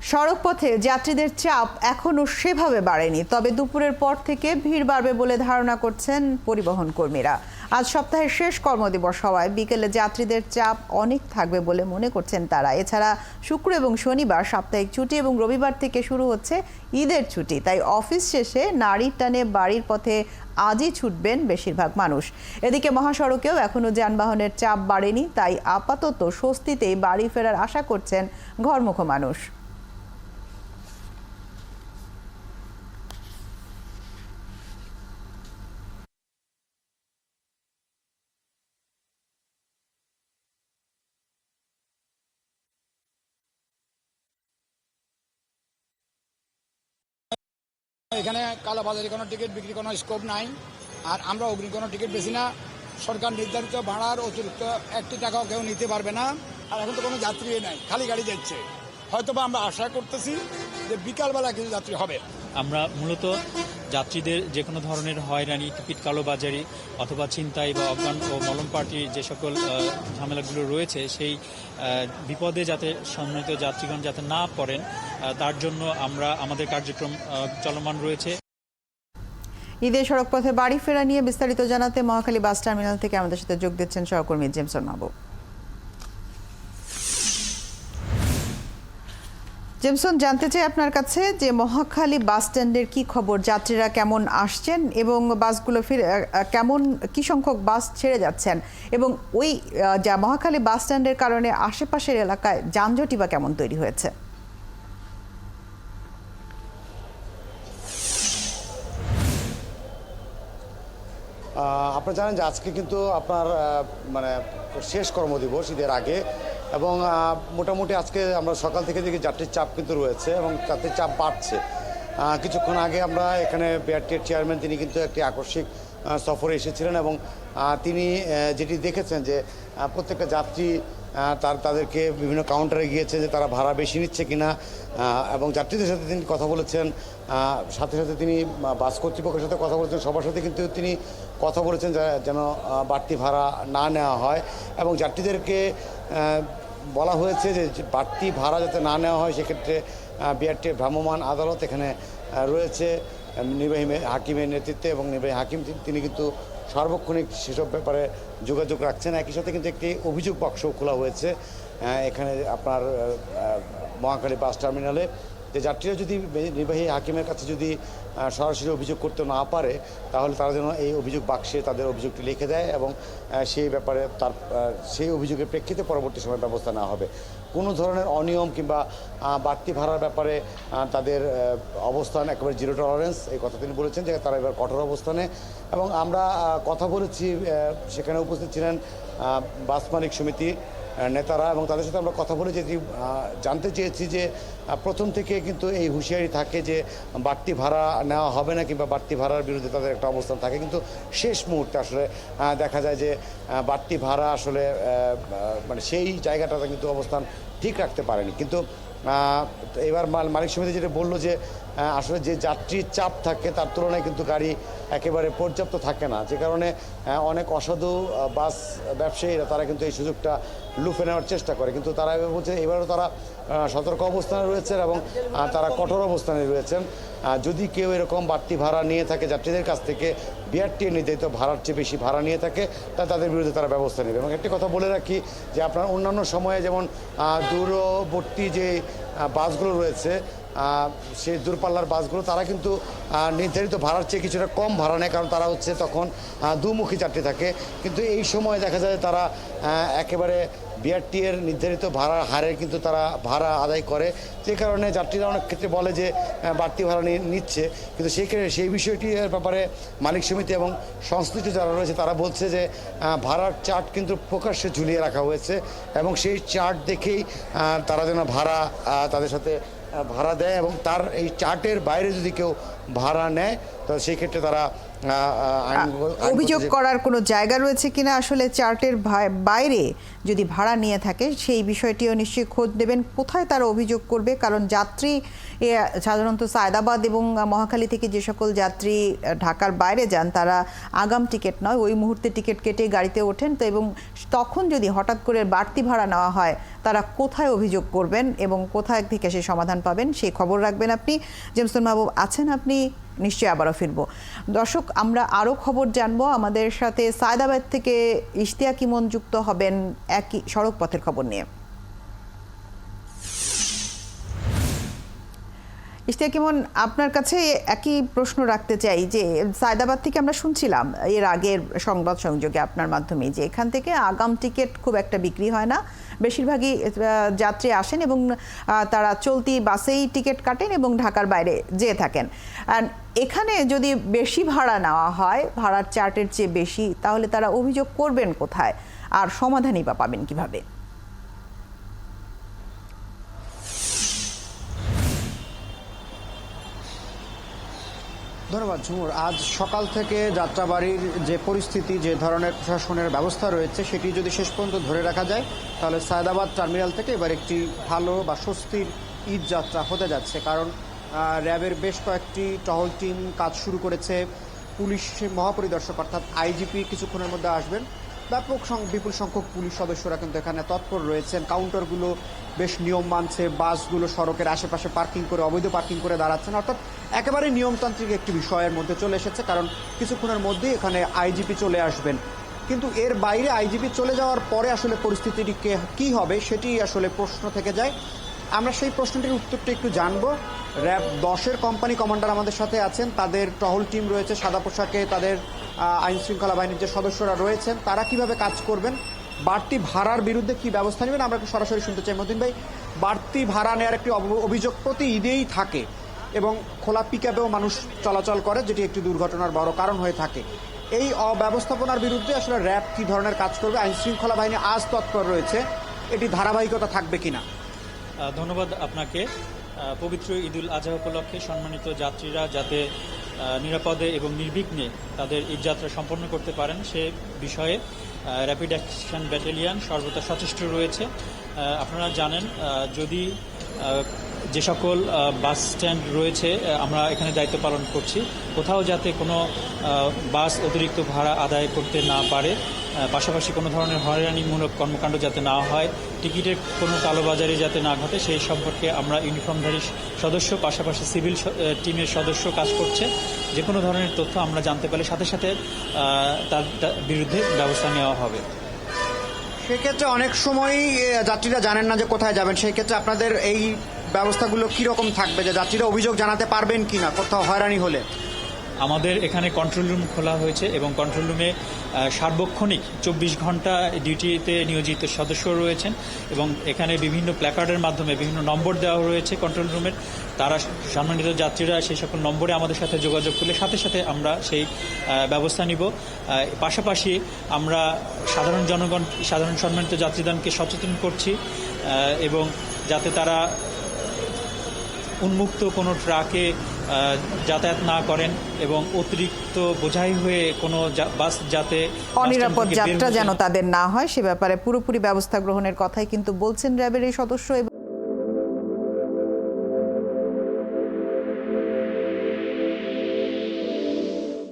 সড়কপথে যাত্রীদের চাপ এখনও সেভাবে বাড়েনি, তবে দুপুরের পর থেকে ভিড় বাড়বে বলে ধারণা করছেন পরিবহন কর্মীরা। আজ সপ্তাহের শেষ কর্মদিবস হওয়ায় বিকেলে যাত্রীদের চাপ অনেক থাকবে বলে মনে করছেন তারা। এছাড়া শুক্র এবং শনিবার সাপ্তাহিক ছুটি এবং রবিবার থেকে শুরু হচ্ছে ঈদের ছুটি, তাই অফিস শেষে নাড়ির টানে বাড়ির পথে আজই ছুটবেন বেশিরভাগ মানুষ। এদিকে মহাসড়কেও এখনও যানবাহনের চাপ বাড়েনি, তাই আপাতত স্বস্তিতেই বাড়ি ফেরার আশা করছেন ঘরমুখ মানুষ। এখানে কালোবাজারি কোনো টিকিট বিক্রি কোনো স্কোপ নাই, আর আমরা অগ্নি কোনো টিকিট বেশি না। সরকার নির্ধারিত ভাড়ার অতিরিক্ত 1 টাকাও কেউ নিতে পারবে না। আর এখন তো কোনো যাত্রী নাই, খালি গাড়ি যাচ্ছে। হয়তোবা আমরা আশা করতেছি যে বিকালবেলা কিছু যাত্রী হবে। আমরা মূলত যাত্রীদের যে কোনো ধরনের হয়রানি, টিকিট কালোবাজারি অথবা ছিনতাই বা অজ্ঞান ও মলম পার্টির যে সকল ঝামেলাগুলো রয়েছে, সেই বিপদে যাতে সম্মানিত যাত্রীগণ যাতে না পড়েন, তার জন্য আমরা আমাদের কার্যক্রম চলমান রয়েছে। ঈদের সড়কপথে বাড়ি ফেরা নিয়ে বিস্তারিত জানাতে মহাখালী বাস টার্মিনাল থেকে আমাদের সাথে যোগ দিচ্ছেন সহকর্মী জেমসন মাহবুব। জেমসন, জানতে চাই আপনার কাছে যে মহাখালী বাস স্ট্যান্ডের কি খবর, যাত্রীরা কেমন আসছেন এবং বাসগুলো কেমন কি সংখ্যক বাস ছেড়ে যাচ্ছেন, এবং ওই যা মহাখালী বাস স্ট্যান্ডের কারণে আশেপাশের এলাকায় যানজটই বা কেমন তৈরি হয়েছে? আপনারা জানেন যে আজকে কিন্তু আপনার মানে শেষ কর্মদিবস ঈদের আগে, এবং মোটামুটি আজকে আমরা সকাল থেকে দেখি যাত্রীর চাপ কিন্তু রয়েছে এবং যাত্রীর চাপ বাড়ছে। কিছুক্ষণ আগে আমরা এখানে বিআরটিএর চেয়ারম্যান তিনি কিন্তু একটি আকস্মিক সফরে এসেছিলেন, এবং তিনি যেটি দেখেছেন যে প্রত্যেকটা যাত্রী তাদেরকে বিভিন্ন কাউন্টারে গিয়েছে যে তারা ভাড়া বেশি নিচ্ছে কিনা, এবং যাত্রীদের সাথে তিনি কথা বলেছেন। সাথে সাথে তিনি বাস কর্তৃপক্ষের সাথে কথা বলেছেন, সবার সাথে কিন্তু তিনি কথা বলেছেন যেন বাড়তি ভাড়া না নেওয়া হয়, এবং যাত্রীদেরকে বলা হয়েছে যে বাড়তি ভাড়া যাতে না নেওয়া হয় সেক্ষেত্রে বিআরটিএর ভ্রাম্যমাণ আদালত এখানে রয়েছে নির্বাহী হাকিমের নেতৃত্বে, এবং নির্বাহী হাকিম তিনি কিন্তু সার্বক্ষণিক সেসব ব্যাপারে যোগাযোগ রাখছেন। একই সাথে কিন্তু একটি অভিযোগ বাক্স খোলা হয়েছে এখানে আপনার মহাখালী বাস টার্মিনালে, যে যাত্রীরা যদি নির্বাহী হাকিমের কাছে যদি সরাসরি অভিযোগ করতে না পারে তাহলে তারা যেন এই অভিযোগ বাক্সে তাদের অভিযোগটি লিখে দেয়, এবং সেই ব্যাপারে সেই অভিযোগের প্রেক্ষিতে পরবর্তী সময় ব্যবস্থা নেওয়া হবে। কোনো ধরনের অনিয়ম কিংবা বাড়তি ভাড়ার ব্যাপারে তাদের অবস্থান একেবারে জিরো টলারেন্স, এই কথা তিনি বলেছেন যে তারা এবার কঠোর অবস্থানে। এবং আমরা কথা বলেছি, সেখানে উপস্থিত ছিলেন বাস মালিক সমিতি নেতারা, এবং তাদের সাথে আমরা কথা বলে জানতে চেয়েছি যে প্রথম থেকে কিন্তু এই হুঁশিয়ারি থাকে যে বাড়তি ভাড়া নেওয়া হবে না কিংবা বাড়তি ভাড়ার বিরুদ্ধে তাদের একটা অবস্থান থাকে, কিন্তু শেষ মুহূর্তে আসলে দেখা যায় যে বাড়তি ভাড়া আসলে মানে সেই জায়গাটাতে কিন্তু অবস্থান ঠিক রাখতে পারেনি। কিন্তু এবার মালিক সমিতি যেটা বললো যে আসলে যে যাত্রীর চাপ থাকে তার তুলনায় কিন্তু গাড়ি একেবারে পর্যাপ্ত থাকে না, যে কারণে অনেক অসাধু বাস ব্যবসায়ীরা তারা কিন্তু এই সুযোগটা লুফে নেওয়ার চেষ্টা করে। কিন্তু তারা এবার বলছে এবারও তারা সতর্ক অবস্থানে রয়েছেন এবং তারা কঠোর অবস্থানে রয়েছেন। যদি কেউ এরকম বাড়তি ভাড়া নিয়ে থাকে যাত্রীদের কাছ থেকে, বিআরটি নির্ধারিত ভাড়ার চেয়ে বেশি ভাড়া নিয়ে থাকে, তাদের বিরুদ্ধে তারা ব্যবস্থা নেবে। এবং একটি কথা বলে রাখি যে আপনার অন্যান্য সময়ে যেমন দূরবর্তী যে বাসগুলো রয়েছে, সেই দূরপাল্লার বাসগুলো তারা কিন্তু নির্ধারিত ভাড়ার চেয়ে কিছুটা কম ভাড়া নেয়, কারণ তারা হচ্ছে তখন দুমুখী যাত্রী থাকে। কিন্তু এই সময় দেখা যায় তারা একেবারে বিআরটিএর নির্ধারিত ভাড়ার হারে কিন্তু তারা ভাড়া আদায় করে, যে কারণে যাত্রীরা অনেক ক্ষেত্রে বলে যে বাড়তি ভাড়া নিচ্ছে। কিন্তু সেই বিষয়টির ব্যাপারে মালিক সমিতি এবং সংশ্লিষ্ট যারা রয়েছে তারা বলছে যে ভাড়ার চার্ট কিন্তু প্রকাশ্যে ঝুলিয়ে রাখা হয়েছে, এবং সেই চার্ট দেখেই তারা যেন ভাড়া তাদের সাথে ভাড়া দেয়, এবং তার এই চার্টের বাইরে যদি কেউ ভাড়া নেয় তো সেই ক্ষেত্রে তারা অভিযোগ করার কোনো জায়গা রয়েছে কিনা আসলে চার্টের বাইরে যদি ভাড়া নিয়ে থাকে সেই বিষয়টিও নিশ্চয়ই খোঁজ নেবেন কোথায় তারা অভিযোগ করবে, কারণ যাত্রী সাধারণত সায়দাবাদ এবং মহাখালী থেকে যে সকল যাত্রী ঢাকার বাইরে যান তারা আগাম টিকিট নয় ওই মুহূর্তে টিকিট কেটে গাড়িতে ওঠেন, তো এবং তখন যদি হঠাৎ করে বাড়তি ভাড়া নেওয়া হয় তারা কোথায় অভিযোগ করবেন এবং কোথায় থেকে সেই সমাধান পাবেন সেই খবর রাখবেন আপনি। জেমসন মাহবুব আছেন আপনি, নিশ্চয়ই আবারও ফিরবো। দর্শক, আমরা আরও খবর জানবো। আমাদের সাথে সায়দাবাদ থেকে ইশতিয়াক ইমন যুক্ত হবেন একই সড়ক পথের খবর নিয়ে। ইশতিয়াক ইমন, আপনার কাছে একই প্রশ্ন রাখতে চাই যে সায়দাবাদ থেকে আমরা শুনছিলাম এর আগের সংবাদ সংযোগে আপনার মাধ্যমে যে এখান থেকে আগাম টিকিট খুব একটা বিক্রি হয় না, বেশিরভাগই যাত্রী আসেন এবং তারা চলতি বাসেই টিকিট কাটেন এবং ঢাকার বাইরে যেয়ে থাকেন। আর এখানে যদি বেশি ভাড়া নেওয়া হয়, ভাড়ার চার্টের চেয়ে বেশি, তাহলে তারা অভিযোগ করবেন কোথায় আর সমাধানই বা পাবেন কিভাবে? ধন্যবাদ ঝুমুর। আজ সকাল থেকে যাত্রাবাড়ির যে পরিস্থিতি, যে ধরনের প্রশাসনের ব্যবস্থা রয়েছে সেটি যদি শেষ পর্যন্ত ধরে রাখা যায় তাহলে সায়দাবাদ টার্মিনাল থেকে এবার একটি ভালো বা স্বস্তির ঈদ যাত্রা হতে যাচ্ছে। কারণ র্যাবের বেশ কয়েকটি টহল টিম কাজ শুরু করেছে। পুলিশ মহাপরিদর্শক অর্থাৎ আইজিপি কিছুক্ষণের মধ্যে আসবেন। বিপুল সংখ্যক পুলিশ সদস্যরা কিন্তু এখানে তৎপর রয়েছেন। কাউন্টারগুলো বেশ নিয়ম মানছে, বাসগুলো সড়কের আশেপাশে পার্কিং করে অবৈধ পার্কিং করে দাঁড়াচ্ছেন, অর্থাৎ একেবারে নিয়মতান্ত্রিক একটি বিষয়ের মধ্যে চলে এসেছে। কারণ কিছুক্ষণের মধ্যেই এখানে আইজিপি চলে আসবেন। কিন্তু এর বাইরে আইজিপি চলে যাওয়ার পরে আসলে পরিস্থিতিটি কী হবে সেটি আসলে প্রশ্ন থেকে যায়। আমরা সেই প্রশ্নটির উত্তরটা একটু জানবো। র্যাব 10-এর কোম্পানি কমান্ডার আমাদের সাথে আছেন, তাদের টহল টিম রয়েছে সাদা পোশাকে, তাদের আইন শৃঙ্খলা বাহিনীর যে সদস্যরা রয়েছেন তারা কিভাবে কাজ করবেন, বাড়তি ভাড়ার বিরুদ্ধে কি ব্যবস্থা নেবেন আমরা একটু সরাসরি শুনতে চাই। মতিন ভাই, বাড়তি ভাড়া নেওয়ার একটি অভিযোগ প্রতি ঈদেই থাকে এবং খোলা পিকআপেও মানুষ চলাচল করে, যেটি একটি দুর্ঘটনার বড় কারণ হয়ে থাকে। এই অব্যবস্থাপনার বিরুদ্ধে আসলে র্যাব কী ধরনের কাজ করবে, আইন শৃঙ্খলা বাহিনী আজ তৎপর রয়েছে, এটি ধারাবাহিকতা থাকবে কিনা? ধন্যবাদ আপনাকে। পবিত্র ঈদুল আজহা উপলক্ষে সম্মানিত যাত্রীরা যাতে নিরাপদে এবং নির্বিঘ্নে তাদের ঈদযাত্রা সম্পন্ন করতে পারেন সে বিষয়ে র্যাপিড অ্যাকশন ব্যাটালিয়ন সর্বদা সচেষ্ট রয়েছে। আপনারা জানেন যদি যে সকল বাস স্ট্যান্ড রয়েছে আমরা এখানে দায়িত্ব পালন করছি, কোথাও যাতে কোনো বাস অতিরিক্ত ভাড়া আদায় করতে না পারে, পাশাপাশি কোনো ধরনের হয়রানিমূলক কর্মকাণ্ড যাতে না হয়, টিকিটের কোনো কালোবাজারি যাতে না ঘটে সেই সম্পর্কে আমরা ইউনিফর্মধারী সদস্য পাশাপাশি সিভিল টিমের সদস্য কাজ করছে। যে কোনো ধরনের তথ্য আমরা জানতে পারলে সাথে সাথে তার বিরুদ্ধে ব্যবস্থা নেওয়া হবে। সেক্ষেত্রে অনেক সময়ই যাত্রীরা জানেন না যে কোথায় যাবেন, সেই ক্ষেত্রে আপনাদের এই ব্যবস্থাগুলো কীরকম থাকবে, যে যাত্রীরা অভিযোগ জানাতে পারবেন কি না কোথাও হয়রানি হলে? আমাদের এখানে কন্ট্রোল রুম খোলা হয়েছে এবং কন্ট্রোল রুমে সার্বক্ষণিক 24 ঘন্টা ডিউটিতে নিয়োজিত সদস্য রয়েছেন এবং এখানে বিভিন্ন প্ল্যাকার্ডের মাধ্যমে বিভিন্ন নম্বর দেওয়া রয়েছে কন্ট্রোল রুমের। তারা সম্মানিত যাত্রীরা সেই সকল নম্বরে আমাদের সাথে যোগাযোগ করলে সাথে সাথে আমরা সেই ব্যবস্থা নিব। পাশাপাশি আমরা সাধারণ সম্মানিত যাত্রীগণকে সচেতন করছি এবং যাতে তারা উন্মুক্ত কোনো ট্রাকে যাতায়াত না করেন এবং অতিরিক্ত বোঝাই হয়ে কোনো বাস যাতে অনিরাপদ যাত্রা যেন তাদের না হয় সে ব্যাপারে পুরোপুরি ব্যবস্থা গ্রহণের কথাই কিন্তু বলছেন র্যাবের এই সদস্য।